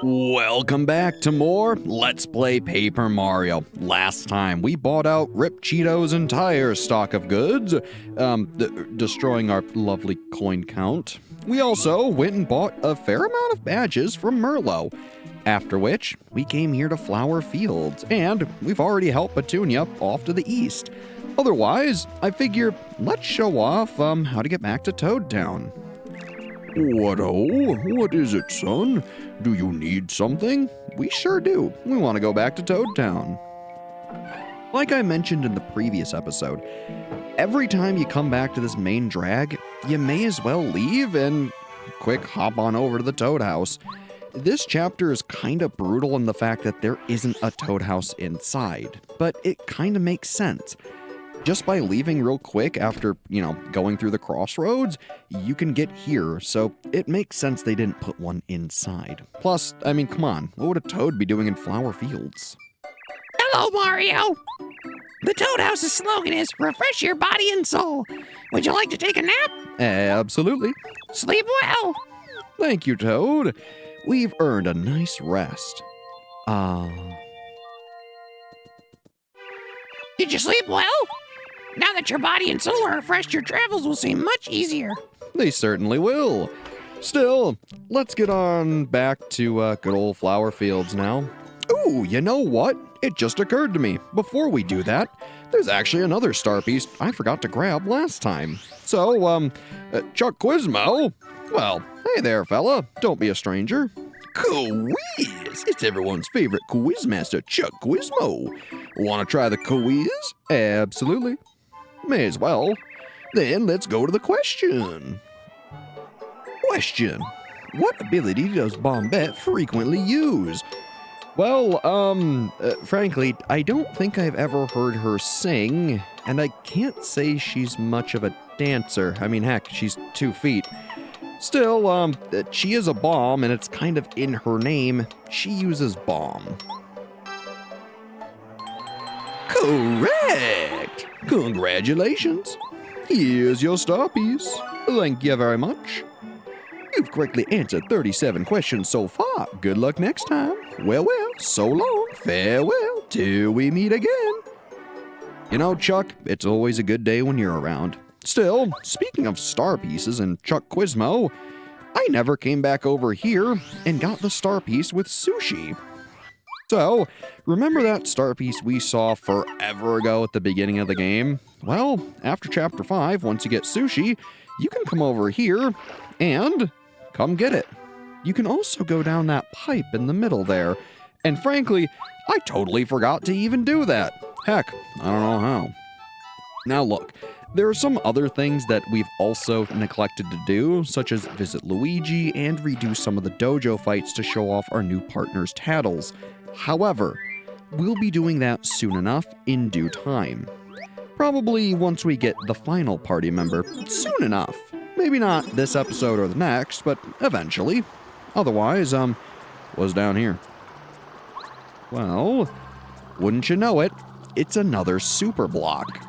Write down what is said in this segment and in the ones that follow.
Welcome back to more Let's Play Paper Mario. Last time we bought out Rip Cheeto's entire stock of goods, destroying our lovely coin count. We also went and bought a fair amount of badges from Merlo. After which, we came here to Flower Fields, and we've already helped Petunia off to the east. Otherwise, I figure let's show off how to get back to Toad Town. What is it, son? Do you need something? We sure do. We want to go back to Toad Town. Like I mentioned in the previous episode, every time you come back to this main drag, you may as well leave and quick hop on over to the Toad House. This chapter is kind of brutal in the fact that there isn't a Toad House inside, but it kind of makes sense. Just by leaving real quick after, going through the crossroads, you can get here, so it makes sense they didn't put one inside. Plus, come on, what would a toad be doing in Flower Fields? Hello, Mario! The Toad House's slogan is, refresh your body and soul. Would you like to take a nap? Absolutely. Sleep well. Thank you, Toad. We've earned a nice rest. Did you sleep well? Now that your body and soul are refreshed, your travels will seem much easier. They certainly will. Still, let's get on back to good old Flower Fields now. Ooh, you know what? It just occurred to me. Before we do that, there's actually another star piece I forgot to grab last time. So, Chuck Quizmo? Well, hey there, fella. Don't be a stranger. Quiz! It's everyone's favorite quizmaster, Chuck Quizmo. Want to try the quiz? Absolutely. May as well. Then let's go to the question. Question. What ability does Bombette frequently use? Well, frankly, I don't think I've ever heard her sing, and I can't say she's much of a dancer. Heck, she's 2 feet. Still, she is a bomb, and it's kind of in her name. She uses bomb. Correct! Congratulations! Here's your star piece. Thank you very much. You've correctly answered 37 questions so far. Good luck next time. Well, so long. Farewell till we meet again. You know, Chuck, it's always a good day when you're around. Still, speaking of star pieces and Chuck Quizmo, I never came back over here and got the star piece with Sushi. So, remember that star piece we saw forever ago at the beginning of the game? Well, after Chapter 5, once you get Sushi, you can come over here and come get it. You can also go down that pipe in the middle there. And frankly, I totally forgot to even do that. Heck, I don't know how. Now look, there are some other things that we've also neglected to do, such as visit Luigi and redo some of the dojo fights to show off our new partner's tattles. However, we'll be doing that soon enough in due time. Probably once we get the final party member, soon enough. Maybe not this episode or the next, but eventually. Otherwise, what's down here? Well, wouldn't you know it, it's another super block.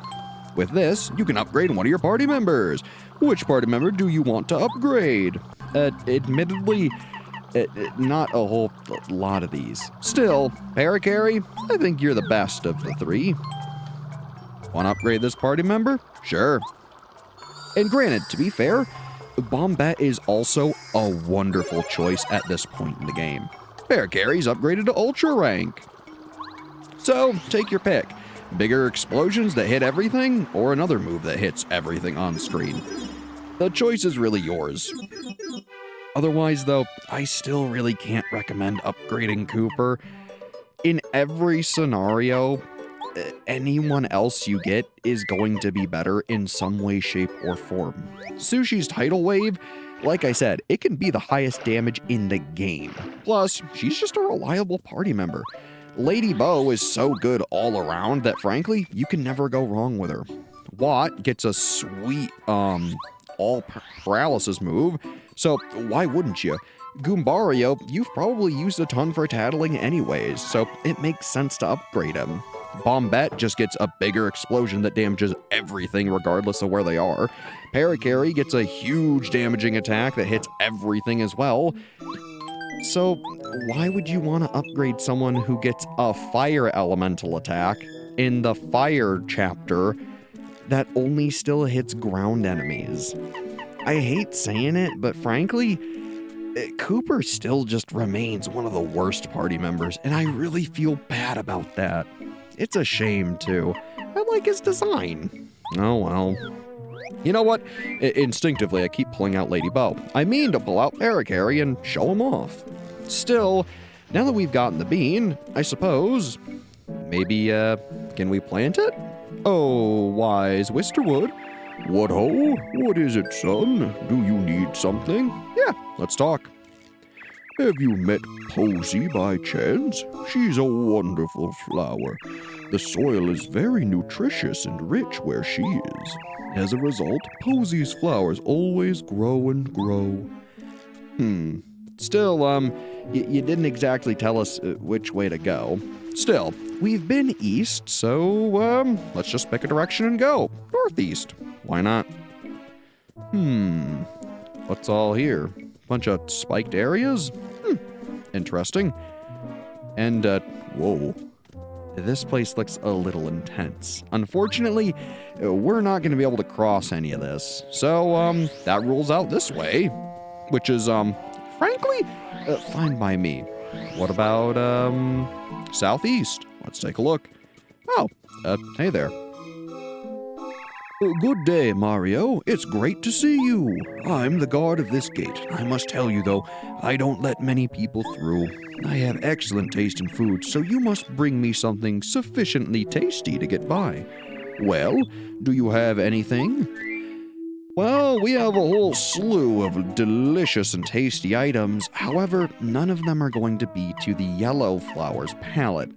With this, you can upgrade one of your party members. Which party member do you want to upgrade? Admittedly, not a whole lot of these. Still, Parakarry, I think you're the best of the 3. Want to upgrade this party member? Sure. And granted, to be fair, Bombette is also a wonderful choice at this point in the game. Parakarry's upgraded to Ultra Rank. So, take your pick. Bigger explosions that hit everything, or another move that hits everything on screen. The choice is really yours. Otherwise, though, I still really can't recommend upgrading Kooper. In every scenario, anyone else you get is going to be better in some way, shape, or form. Sushi's Tidal Wave, like I said, it can be the highest damage in the game. Plus, she's just a reliable party member. Lady Bo is so good all around that frankly, you can never go wrong with her. Watt gets a sweet, all paralysis move, so why wouldn't you? Goombario, you've probably used a ton for tattling anyways, so it makes sense to upgrade him. Bombette just gets a bigger explosion that damages everything regardless of where they are. Parakarry gets a huge damaging attack that hits everything as well. So, why would you want to upgrade someone who gets a fire elemental attack in the fire chapter that only still hits ground enemies? I hate saying it, but frankly, Cooper still just remains one of the worst party members, and I really feel bad about that. It's a shame, too. I like his design. Oh well. You know what? Instinctively, I keep pulling out Lady Bow. I mean to pull out Parakarry and show him off. Still, now that we've gotten the bean, I suppose, maybe, can we plant it? Oh, wise Wisterwood. What ho? What is it, son? Do you need something? Yeah, let's talk. Have you met Posy by chance? She's a wonderful flower. The soil is very nutritious and rich where she is. As a result, Posy's flowers always grow and grow. Still, you didn't exactly tell us which way to go. Still, we've been east, so, let's just pick a direction and go. Northeast. Why not? What's all here? Bunch of spiked areas? Interesting. And, whoa. This place looks a little intense. Unfortunately, we're not going to be able to cross any of this. So, that rules out this way, which is, frankly, fine by me. What about, southeast? Let's take a look. Oh, hey there. Good day, Mario. It's great to see you. I'm the guard of this gate. I must tell you, though, I don't let many people through. I have excellent taste in food, so you must bring me something sufficiently tasty to get by. Well, do you have anything? Well, we have a whole slew of delicious and tasty items. However, none of them are going to be to the Yellow Flowers palette.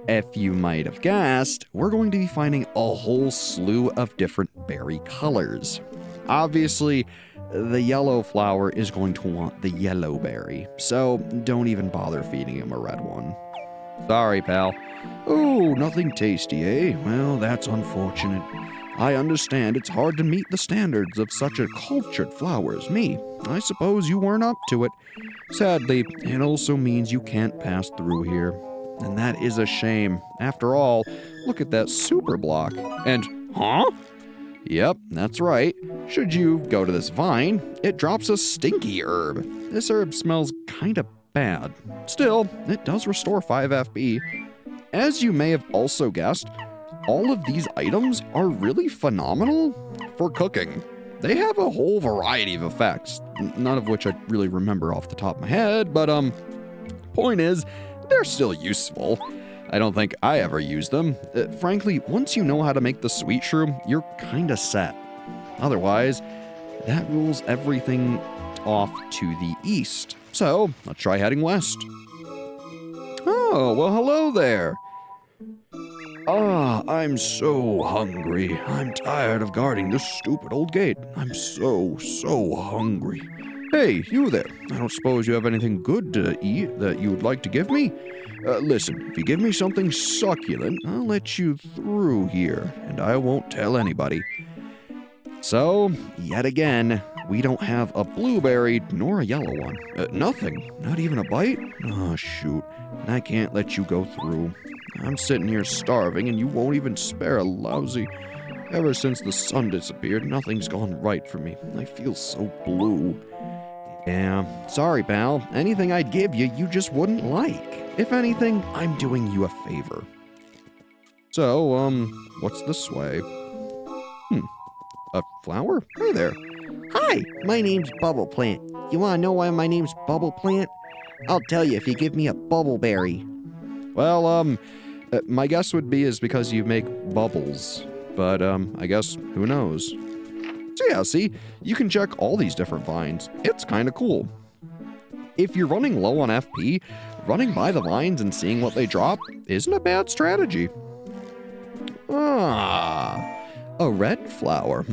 If you might have guessed, we're going to be finding a whole slew of different berry colors. Obviously, the yellow flower is going to want the yellow berry, so don't even bother feeding him a red one. Sorry, pal. Oh, nothing tasty, eh? Well, that's unfortunate. I understand it's hard to meet the standards of such a cultured flower as me. I suppose you weren't up to it. Sadly, it also means you can't pass through here. And that is a shame. After all, look at that super block. And, huh? Yep, that's right. Should you go to this vine, it drops a stinky herb. This herb smells kinda bad. Still, it does restore 5 FP. As you may have also guessed, all of these items are really phenomenal for cooking. They have a whole variety of effects, none of which I really remember off the top of my head, but, point is, they're still useful. I don't think I ever use them. Frankly, once you know how to make the sweet shroom, you're kinda set. Otherwise, that rules everything off to the east. So, let's try heading west. Oh, well, hello there. Ah, I'm so hungry. I'm tired of guarding this stupid old gate. I'm so hungry. Hey, you there. I don't suppose you have anything good to eat that you would like to give me? Listen, if you give me something succulent, I'll let you through here, and I won't tell anybody. So, yet again, we don't have a blueberry nor a yellow one. Nothing. Not even a bite? Oh, shoot. I can't let you go through. I'm sitting here starving, and you won't even spare a lousy... Ever since the sun disappeared, nothing's gone right for me. I feel so blue. Yeah, sorry, pal. Anything I'd give you, you just wouldn't like. If anything, I'm doing you a favor. So, what's this way? A flower? Hey there. Hi, my name's Bubble Plant. You wanna know why my name's Bubble Plant? I'll tell you if you give me a bubbleberry. Well, my guess would be is because you make bubbles. But, I guess, who knows? So yeah, see, you can check all these different vines. It's kinda cool. If you're running low on FP, running by the vines and seeing what they drop isn't a bad strategy. Ah, a red flower,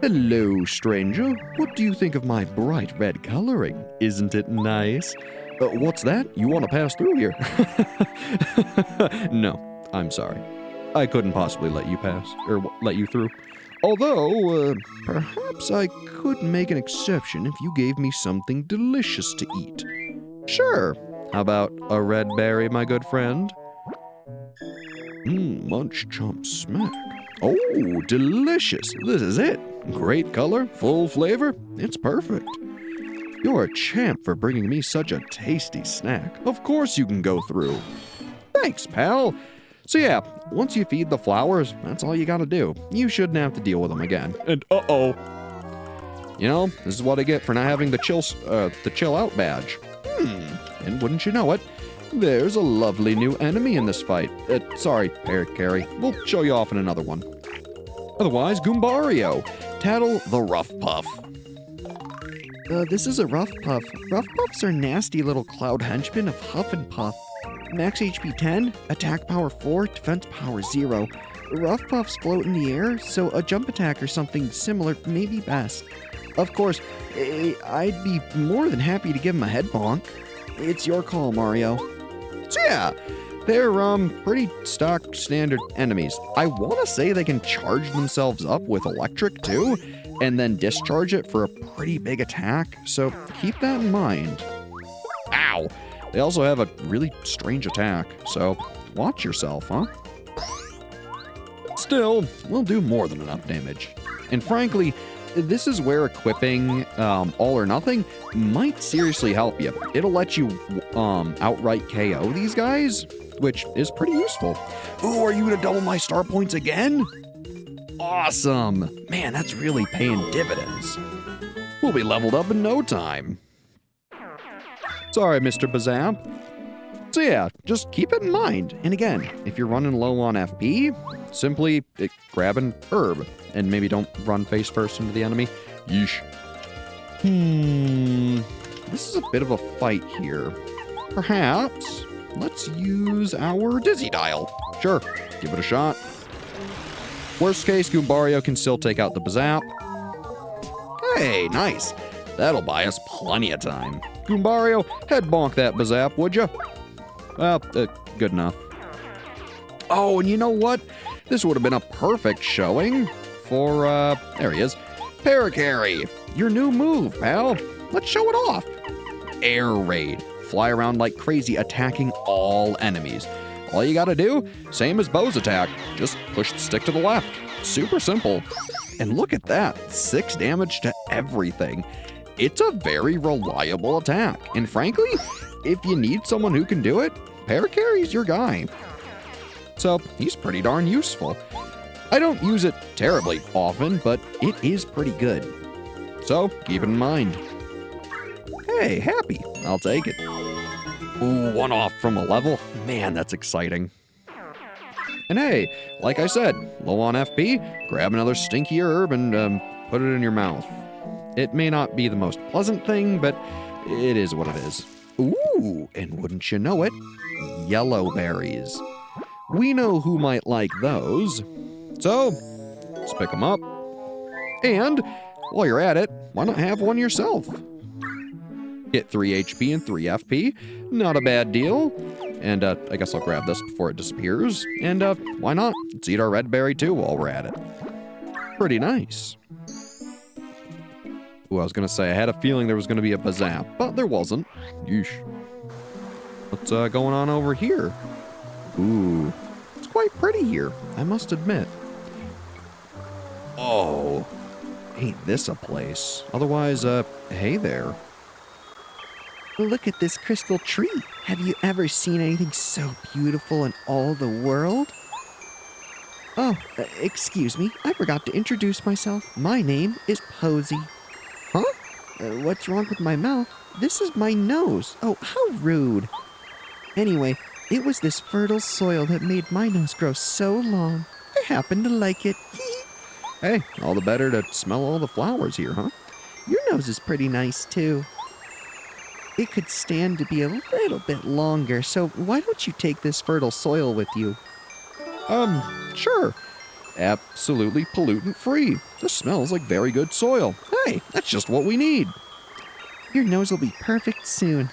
Hello, stranger. What do you think of my bright red coloring? Isn't it nice? What's that? You want to pass through here? No, I'm sorry. I couldn't possibly let you pass, or let you through. Although, perhaps I could make an exception if you gave me something delicious to eat. Sure. How about a red berry, my good friend? Munch, chomp, smack. Oh, delicious. This is it. Great color, full flavor. It's perfect. You're a champ for bringing me such a tasty snack. Of course you can go through. Thanks, pal. So yeah, once you feed the flowers, that's all you gotta do. You shouldn't have to deal with them again. And uh-oh. You know, this is what I get for not having the chill out badge. And wouldn't you know it, there's a lovely new enemy in this fight. Sorry, Parakarry. We'll show you off in another one. Otherwise, Goombario. Tattle the Rough Puff. This is a Rough Puff. Rough Puffs are nasty little cloud henchmen of Huff and Puff. Max HP 10, attack power 4, defense power 0. Rough Puffs float in the air, so a jump attack or something similar may be best. Of course, I'd be more than happy to give him a head bonk. It's your call, Mario. So yeah, they're pretty stock standard enemies. I want to say they can charge themselves up with electric too, and then discharge it for a pretty big attack, so keep that in mind. Ow! They also have a really strange attack, so watch yourself, huh? Still, we'll do more than enough damage. And frankly, this is where equipping All or Nothing might seriously help you. It'll let you outright KO these guys, which is pretty useful. Ooh, are you gonna double my star points again? Awesome! Man, that's really paying dividends. We'll be leveled up in no time. Sorry, Mr. Bazamp. So yeah, just keep it in mind. And again, if you're running low on FP, simply grab an herb and maybe don't run face first into the enemy. Yeesh. This is a bit of a fight here. Perhaps let's use our Dizzy Dial. Sure, give it a shot. Worst case, Goombario can still take out the Bazamp. Hey, nice. That'll buy us plenty of time. Goombario, head bonk that Bazamp, would ya? Well, good enough. Oh, and you know what? This would have been a perfect showing for, there he is. Parakarry, your new move, pal. Let's show it off. Air Raid. Fly around like crazy, attacking all enemies. All you gotta do, same as Bow's attack, just push the stick to the left. Super simple. And look at that, 6 damage to everything. It's a very reliable attack. And frankly, if you need someone who can do it, Parakarry's your guy. So he's pretty darn useful. I don't use it terribly often, but it is pretty good. So keep it in mind. Hey, happy. I'll take it. Ooh, 1 off from a level. Man, that's exciting. And hey, like I said, low on FP, grab another stinky herb and put it in your mouth. It may not be the most pleasant thing, but it is what it is. Ooh, and wouldn't you know it, yellow berries. We know who might like those. So, let's pick them up. And while you're at it, why not have one yourself? Get 3 HP and 3 FP. Not a bad deal. And I guess I'll grab this before it disappears. And why not? Let's eat our red berry too while we're at it. Pretty nice. Ooh, I was going to say, I had a feeling there was going to be a Bazamp, but there wasn't. Yeesh. What's going on over here? Ooh, it's quite pretty here, I must admit. Oh, ain't this a place? Otherwise, hey there. Look at this crystal tree. Have you ever seen anything so beautiful in all the world? Oh, excuse me. I forgot to introduce myself. My name is Posy. Huh? What's wrong with my mouth? This is my nose. Oh, how rude. Anyway, it was this fertile soil that made my nose grow so long. I happen to like it. Hey, all the better to smell all the flowers here, huh? Your nose is pretty nice, too. It could stand to be a little bit longer, so why don't you take this fertile soil with you? Sure. Absolutely pollutant-free. This smells like very good soil. Hey, that's just what we need. Your nose will be perfect soon.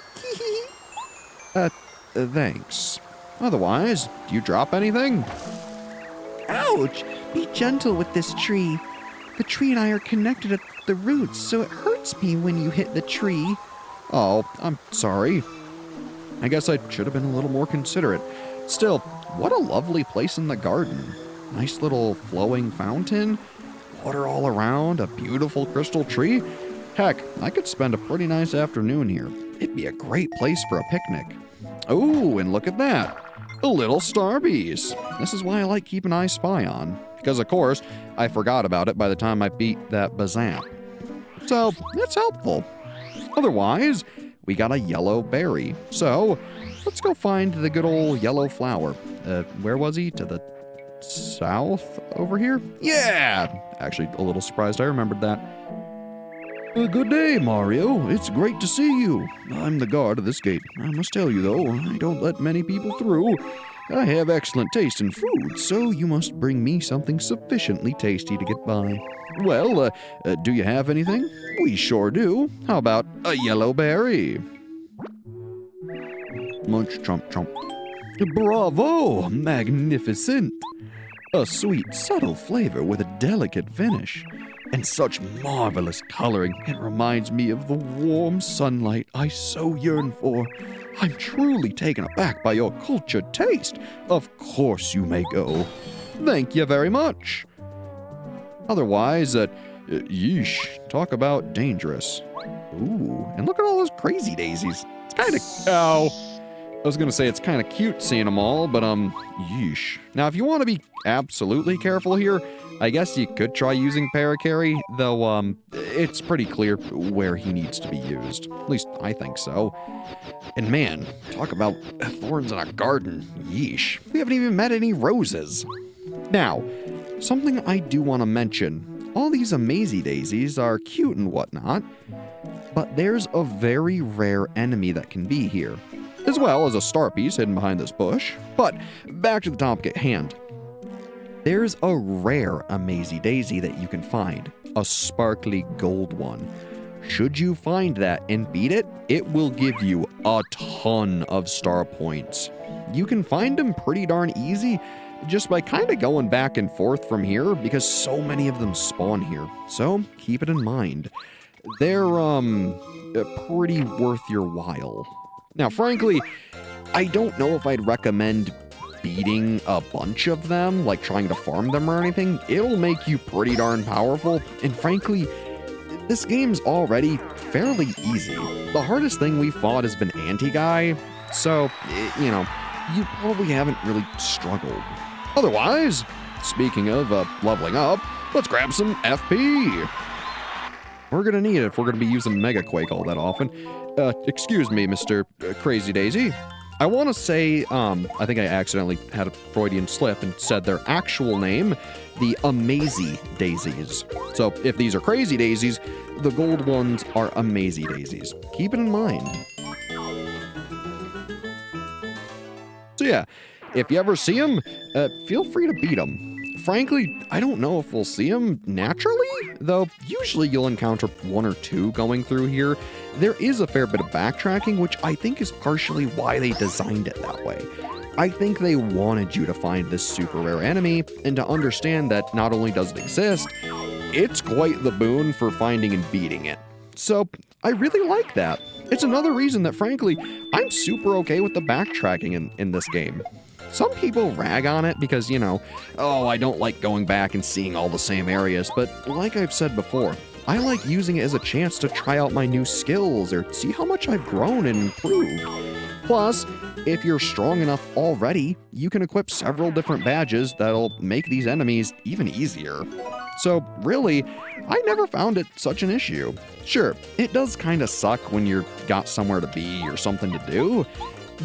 Thanks. Otherwise, do you drop anything? Ouch! Be gentle with this tree. The tree and I are connected at the roots, so it hurts me when you hit the tree. Oh, I'm sorry. I guess I should have been a little more considerate. Still, what a lovely place in the garden. Nice little flowing fountain, water all around, a beautiful crystal tree. Heck, I could spend a pretty nice afternoon here. It'd be a great place for a picnic. Oh, and look at that. A little starbeast. This is why I like keeping I Spy on. Because, of course, I forgot about it by the time I beat that Bazamp. So, it's helpful. Otherwise, we got a yellow berry. So, let's go find the good old yellow flower. Where was he? To the south over here? Yeah! Actually, a little surprised I remembered that. Good day, Mario. It's great to see you. I'm the guard of this gate. I must tell you, though, I don't let many people through. I have excellent taste in food, so you must bring me something sufficiently tasty to get by. Well, do you have anything? We sure do. How about a yellow berry? Munch, chomp, chomp. Bravo! Magnificent! A sweet, subtle flavor with a delicate finish. And such marvelous coloring, it reminds me of the warm sunlight I so yearn for. I'm truly taken aback by your cultured taste. Of course you may go. Thank you very much. Otherwise, yeesh, talk about dangerous. Ooh, and look at all those crazy daisies. It's kind of, I was gonna say it's kind of cute seeing them all, but yeesh. Now, if you want to be absolutely careful here, I guess you could try using Parakarry, though it's pretty clear where he needs to be used. At least I think so. And man, talk about thorns in a garden. Yeesh. We haven't even met any roses. Now, something I do want to mention. All these Amazy Daisies are cute and whatnot, but there's a very rare enemy that can be here, as well as a star piece hidden behind this bush. But back to the topic at hand. There's a rare Amazy Daisy that you can find, a sparkly gold one. Should you find that and beat it, it will give you a ton of star points. You can find them pretty darn easy just by kind of going back and forth from here because so many of them spawn here. So keep it in mind. They're pretty worth your while. Now, frankly, I don't know if I'd recommend beating a bunch of them, like trying to farm them or anything. It'll make you pretty darn powerful, and frankly, this game's already fairly easy. The hardest thing we fought has been Anti-Guy, so, you know, you probably haven't really struggled. Otherwise, speaking of leveling up, let's grab some FP. We're gonna need it if we're gonna be using Mega Quake all that often. Excuse me, Mr. Crazy Daisy. I want to say, I think I accidentally had a Freudian slip and said their actual name, the Amazy Daisies. So if these are Crazy Daisies, the gold ones are Amazy Daisies. Keep it in mind. So yeah, if you ever see them, feel free to beat them. Frankly, I don't know if we'll see them naturally, though usually you'll encounter one or two going through here. There is a fair bit of backtracking, which I think is partially why they designed it that way. I think they wanted you to find this super rare enemy and to understand that not only does it exist, it's quite the boon for finding and beating it. So I really like that. It's another reason that, frankly, I'm super okay with the backtracking in this game. Some people rag on it because, you know, oh, I don't like going back and seeing all the same areas, but like I've said before, I like using it as a chance to try out my new skills or see how much I've grown and improved. Plus, if you're strong enough already, you can equip several different badges that'll make these enemies even easier. So really, I never found it such an issue. Sure, it does kind of suck when you've got somewhere to be or something to do,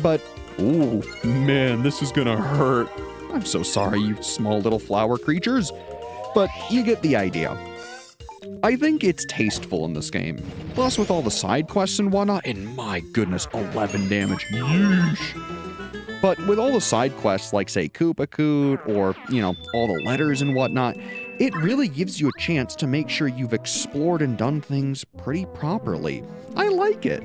but ooh, man, this is gonna hurt. I'm so sorry, you small little flower creatures. But you get the idea. I think it's tasteful in this game. Plus, with all the side quests and whatnot, and my goodness, 11 damage. Yeesh. But with all the side quests, like, say, Koopa-Koot, or, you know, all the letters and whatnot, it really gives you a chance to make sure you've explored and done things pretty properly. I like it.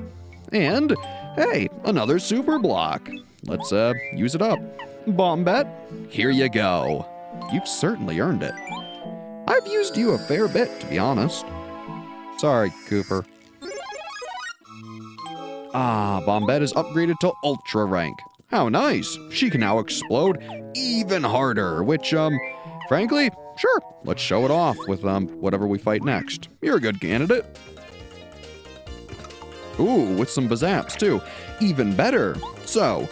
And hey, another super block. Let's use it up. Bombette, here you go. You've certainly earned it. I've used you a fair bit, to be honest. Sorry, Cooper. Ah, Bombette is upgraded to Ultra rank. How nice. She can now explode even harder, which, frankly, sure, let's show it off with, whatever we fight next. You're a good candidate. Ooh, with some Bazaps, too. Even better. So,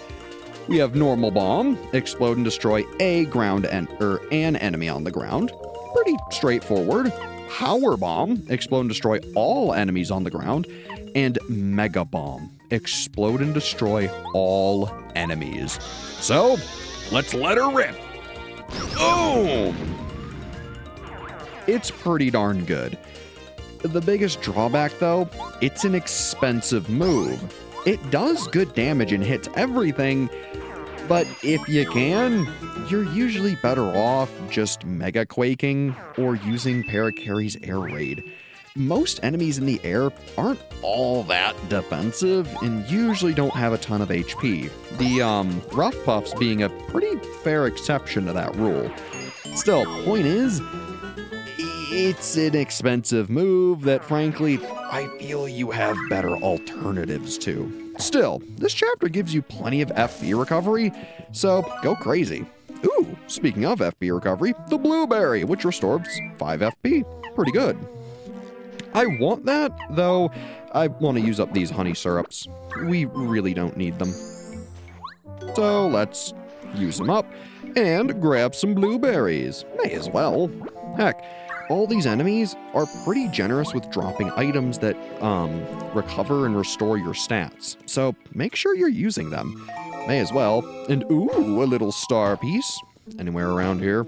we have Normal Bomb, explode and destroy an enemy on the ground. Pretty straightforward. Power Bomb, explode and destroy all enemies on the ground. And Mega Bomb, explode and destroy all enemies. So, let's let her rip. Boom! It's pretty darn good. The biggest drawback, though, it's an expensive move. It does good damage and hits everything, but if you can, you're usually better off just Mega Quaking or using Parakarry's Air Raid. Most enemies in the air aren't all that defensive and usually don't have a ton of HP. The Rough Puffs being a pretty fair exception to that rule. Still, point is, it's an expensive move that, frankly, I feel you have better alternatives to. Still, this chapter gives you plenty of FP recovery, so go crazy. Ooh, speaking of FP recovery, the Blueberry, which restores 5 FP. Pretty good. I want that, though I want to use up these honey syrups. We really don't need them. So let's use them up and grab some blueberries. May as well. Heck, all these enemies are pretty generous with dropping items that recover and restore your stats. So make sure you're using them. May as well. And ooh, a little star piece. Anywhere around here?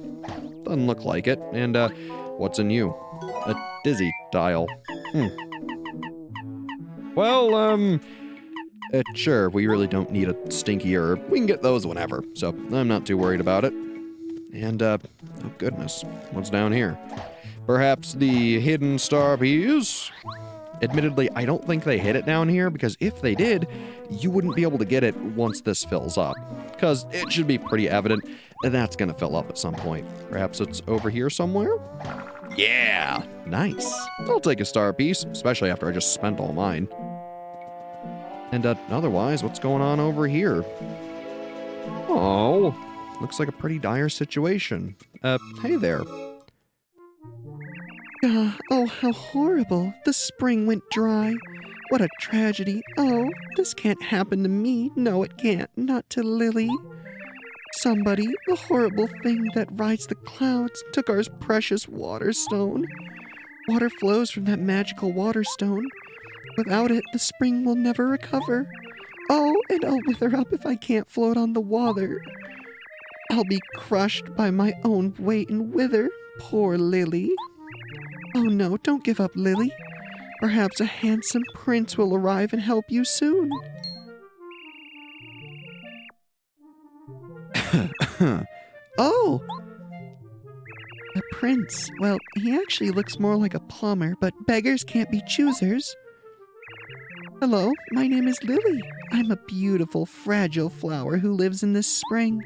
Doesn't look like it. And what's in you? A Dizzy dial. Well, sure, we really don't need a stinky herb. We can get those whenever, so I'm not too worried about it. And, oh goodness, what's down here? Perhaps the hidden star piece? Admittedly, I don't think they hid it down here, because if they did, you wouldn't be able to get it once this fills up. Because it should be pretty evident that that's going to fill up at some point. Perhaps it's over here somewhere? Yeah, nice. I'll take a star piece, especially after I just spent all mine. And otherwise, what's going on over here? Oh, looks like a pretty dire situation. Hey there. Oh, how horrible. The spring went dry. What a tragedy. Oh, this can't happen to me. No, it can't. Not to Lily. Somebody, the horrible thing that rides the clouds, took our precious water stone. Water flows from that magical water stone. Without it, the spring will never recover. Oh, and I'll wither up if I can't float on the water. I'll be crushed by my own weight and wither. Poor Lily. Oh no, don't give up, Lily. Perhaps a handsome prince will arrive and help you soon. Oh! A prince. Well, he actually looks more like a plumber, but beggars can't be choosers. Hello, my name is Lily. I'm a beautiful, fragile flower who lives in this spring.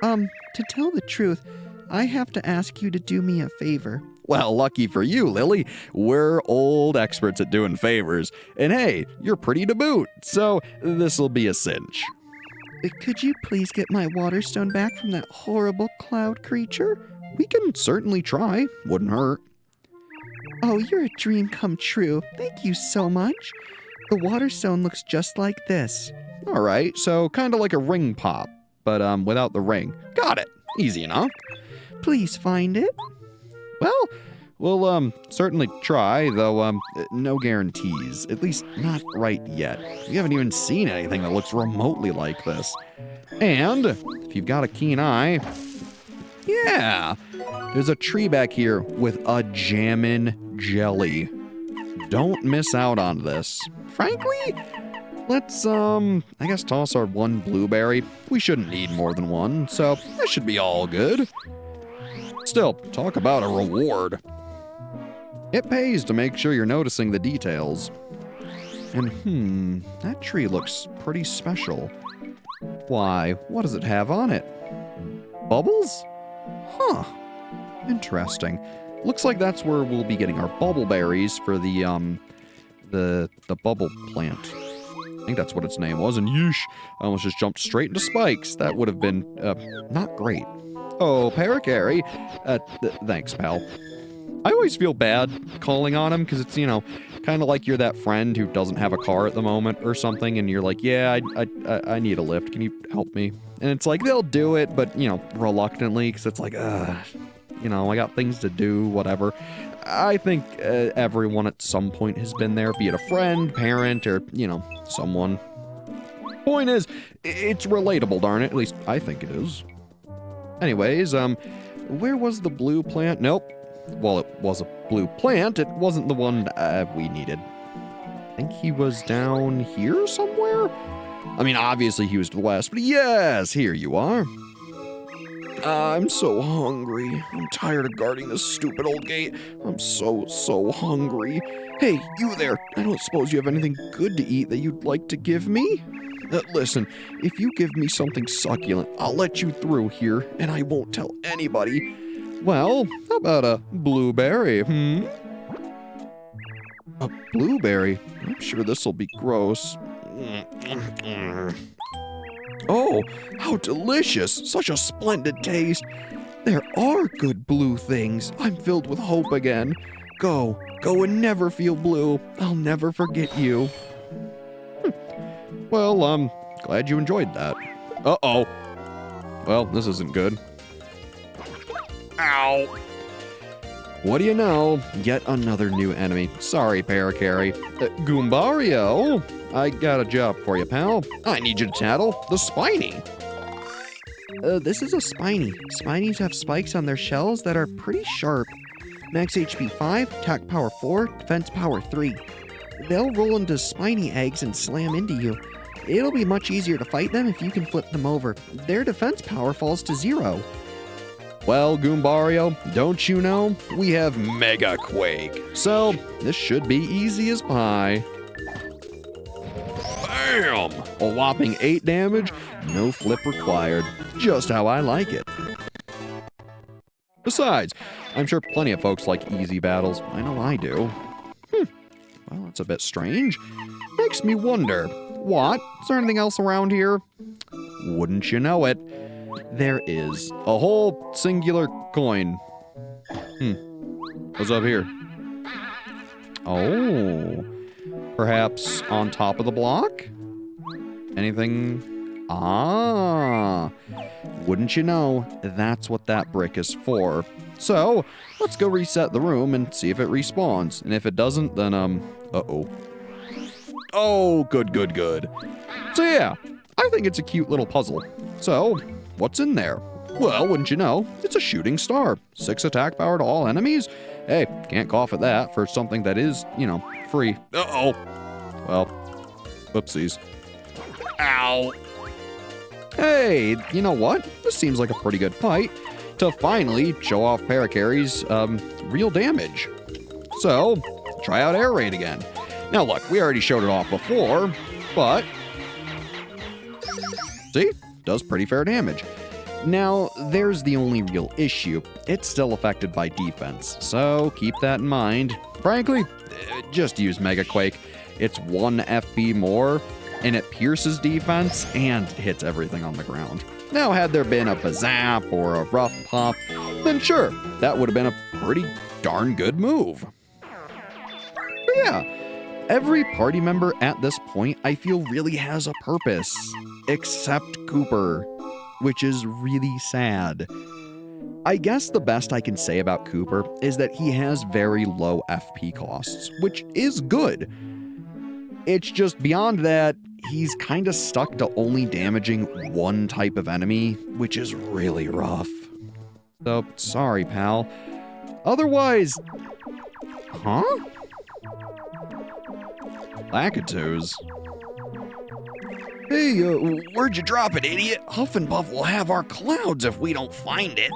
To tell the truth, I have to ask you to do me a favor. Well, lucky for you, Lily. We're old experts at doing favors. And hey, you're pretty to boot, so this'll be a cinch. Could you please get my water stone back from that horrible cloud creature? We can certainly try. Wouldn't hurt. Oh, you're a dream come true. Thank you so much. The water stone looks just like this. All right, so kind of like a ring pop, but without the ring. Got it. Easy enough. Please find it. Well, we'll certainly try, though no guarantees. At least not right yet. We haven't even seen anything that looks remotely like this. And if you've got a keen eye, yeah, there's a tree back here with a jammin' jelly. Don't miss out on this. Frankly, let's, I guess toss our one blueberry. We shouldn't need more than one, so that should be all good. Still, talk about a reward. It pays to make sure you're noticing the details. And that tree looks pretty special. Why, what does it have on it? Bubbles? Huh. Interesting. Looks like that's where we'll be getting our bubble berries for the bubble plant. I think that's what its name was, and yeesh, I almost just jumped straight into spikes. That would have been, not great. Oh, Paracary. Thanks, pal. I always feel bad calling on him, because it's, you know, kind of like you're that friend who doesn't have a car at the moment or something, and you're like, yeah, I need a lift. Can you help me? And it's like, they'll do it, but, you know, reluctantly, because it's like, you know, I got things to do, whatever. I think everyone at some point has been there, be it a friend, parent, or, you know, someone. Point is, it's relatable, darn it. At least I think it is. Anyways, where was the blue plant? Nope. Well, it was a blue plant. It wasn't the one we needed. I think he was down here somewhere? I mean, obviously he was to the west, but yes, here you are. I'm so hungry. I'm tired of guarding this stupid old gate. I'm so hungry. Hey, you there. I don't suppose you have anything good to eat that you'd like to give me? Listen, if you give me something succulent, I'll let you through here, and I won't tell anybody. Well, how about a blueberry, A blueberry? I'm sure this'll be gross. Oh, how delicious! Such a splendid taste! There are good blue things. I'm filled with hope again. Go and never feel blue. I'll never forget you. Well, glad you enjoyed that. Uh-oh. Well, this isn't good. Ow! What do you know? Yet another new enemy. Sorry, Paracary. Goombario, I got a job for you, pal. I need you to tattle the Spiny. This is a Spiny. Spinies have spikes on their shells that are pretty sharp. Max HP 5, attack power 4, defense power 3. They'll roll into spiny eggs and slam into you. It'll be much easier to fight them if you can flip them over. Their defense power falls to 0. Well, Goombario, don't you know? We have Mega Quake. So, this should be easy as pie. Bam! A whopping 8 damage, no flip required. Just how I like it. Besides, I'm sure plenty of folks like easy battles. I know I do. Well, that's a bit strange. Makes me wonder, what? Is there anything else around here? Wouldn't you know it? There is a whole singular coin. What's up here? Oh, perhaps on top of the block? Anything? Ah, wouldn't you know, that's what that brick is for. So, let's go reset the room and see if it respawns. And if it doesn't, then, uh-oh. Oh, good. So yeah, I think it's a cute little puzzle. So, what's in there? Well, wouldn't you know, it's a shooting star. 6 attack power to all enemies. Hey, can't cough at that for something that is, you know, free. Uh-oh. Well, whoopsies. Ow. Hey, you know what? This seems like a pretty good fight to finally show off Paracary's, real damage. So, try out Air Raid again. Now look, we already showed it off before, but see? Does pretty fair damage. Now, there's the only real issue. It's still affected by defense, so keep that in mind. Frankly, just use Mega Quake. It's 1 FP more, and it pierces defense and hits everything on the ground. Now, had there been a Bazap or a Rough Pop, then sure, that would have been a pretty darn good move. But yeah, every party member at this point I feel really has a purpose, except Kooper, which is really sad. I guess the best I can say about Kooper is that he has very low FP costs, which is good. It's just beyond that, he's kind of stuck to only damaging one type of enemy, which is really rough. So, sorry, pal. Otherwise... Huh? Lakitus. Hey, where'd you drop it, idiot? Huff and Puff will have our clouds if we don't find it.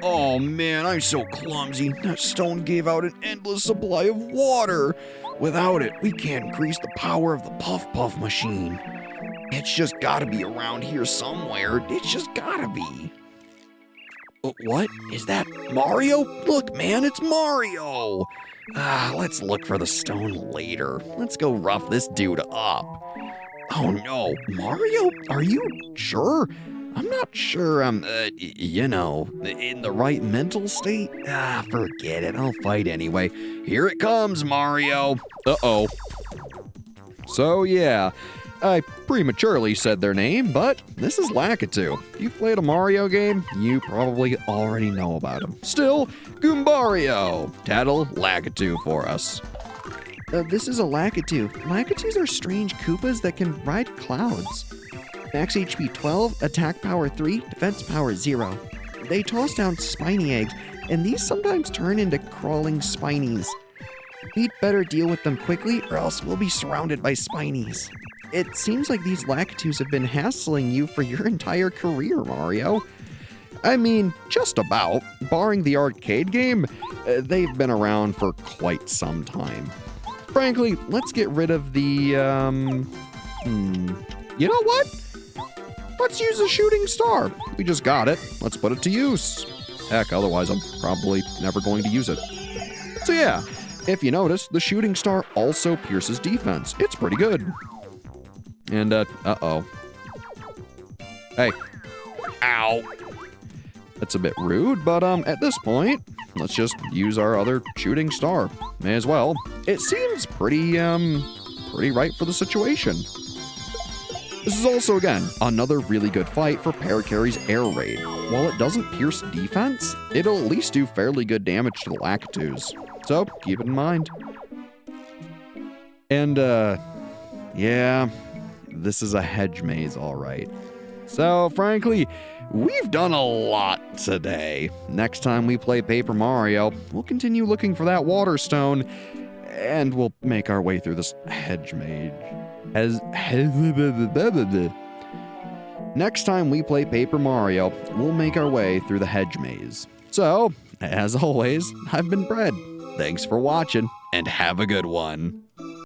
Oh man, I'm so clumsy. That stone gave out an endless supply of water. Without it, we can't increase the power of the Puff Puff machine. It's just gotta be around here somewhere. It's just gotta be. What? Is that Mario? Look, man, it's Mario! Let's look for the stone later. Let's go rough this dude up. Oh no, Mario? Are you sure? I'm not sure I'm, in the right mental state. Forget it. I'll fight anyway. Here it comes, Mario. Uh-oh. So, yeah, I prematurely said their name, but this is Lakitu. If you've played a Mario game, you probably already know about him. Still, Goombario. Tattle Lakitu for us. This is a Lakitu. Lakitus are strange Koopas that can ride clouds. Max HP 12, attack power 3, defense power 0. They toss down spiny eggs, and these sometimes turn into crawling spinies. We'd better deal with them quickly, or else we'll be surrounded by spinies. It seems like these Lakitus have been hassling you for your entire career, Mario. I mean, just about. Barring the arcade game, they've been around for quite some time. Frankly, let's get rid of the, You know what? Let's use a shooting star. We just got it. Let's put it to use. Heck, otherwise I'm probably never going to use it. So yeah, if you notice, the shooting star also pierces defense. It's pretty good. And, uh-oh. Hey. Ow. That's a bit rude, but, at this point, let's just use our other shooting star. May as well. It seems pretty right for the situation. This is also, again, another really good fight for Parakarry's Air Raid. While it doesn't pierce defense, it'll at least do fairly good damage to the Lakitus. So, keep it in mind. And, yeah, this is a hedge maze, all right. So, frankly, we've done a lot today. Next time we play Paper Mario, we'll continue looking for that water stone, and we'll make our way through this hedge maze. Next time we play Paper Mario, we'll make our way through the hedge maze. So, as always, I've been Bread. Thanks for watching, and have a good one.